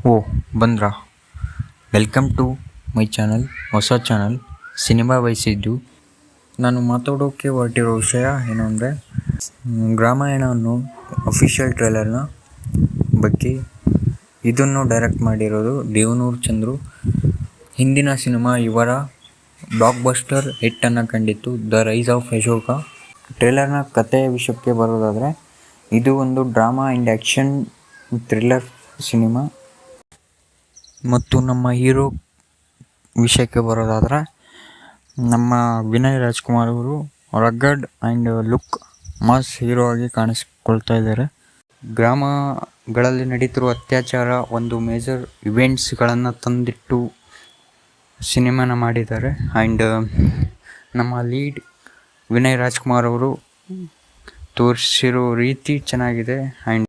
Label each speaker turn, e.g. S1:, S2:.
S1: O Bandra. Welcome to my channel, ಹೊಸ channel cinema ವಹಿಸಿದ್ದು. ನಾನು ಮಾತಾಡೋಕ್ಕೆ ಹೊರಟಿರೋ ವಿಷಯ ಏನು ಅಂದರೆ, ರಾಮಾಯಣ ಅನ್ನೋ ಅಫಿಷಿಯಲ್ ಟ್ರೇಲರ್ನ ಬಗ್ಗೆ. ಇದನ್ನು ಡೈರೆಕ್ಟ್ ಮಾಡಿರೋದು ದೇವನೂರು ಚಂದ್ರು. ಹಿಂದಿನ ಸಿನಿಮಾ ಇವರ ಬ್ಲಾಕ್ ಬಸ್ಟರ್ ಹಿಟ್ಟನ್ನು ಕಂಡಿತ್ತು, ದ ರೈಸ್ ಆಫ್ ಅಶೋಕ. ಟ್ರೇಲರ್ನ ಕಥೆಯ ವಿಷಯಕ್ಕೆ ಬರೋದಾದರೆ, ಇದು ಒಂದು drama and action thriller cinema. ಮತ್ತು ನಮ್ಮ ಹೀರೋ ವಿಷಯಕ್ಕೆ ಬರೋದಾದರೆ, ನಮ್ಮ ವಿನಯ್ ರಾಜ್ಕುಮಾರ್ ಅವರು ರಗ್ಗಡ್ ಆ್ಯಂಡ್ ಲುಕ್ ಮಾಸ್ ಹೀರೋ ಆಗಿ ಕಾಣಿಸಿಕೊಳ್ತಾ ಇದ್ದಾರೆ. ಗ್ರಾಮಗಳಲ್ಲಿ ನಡೀತಿರುವ ಅತ್ಯಾಚಾರ, ಒಂದು ಮೇಜರ್ ಇವೆಂಟ್ಸ್ಗಳನ್ನು ತಂದಿಟ್ಟು ಸಿನಿಮಾನ ಮಾಡಿದ್ದಾರೆ. ಆ್ಯಂಡ್ ನಮ್ಮ ಲೀಡ್ ವಿನಯ್ ರಾಜ್ಕುಮಾರ್ ಅವರು ತೋರಿಸಿರೋ ರೀತಿ ಚೆನ್ನಾಗಿದೆ. ಆ್ಯಂಡ್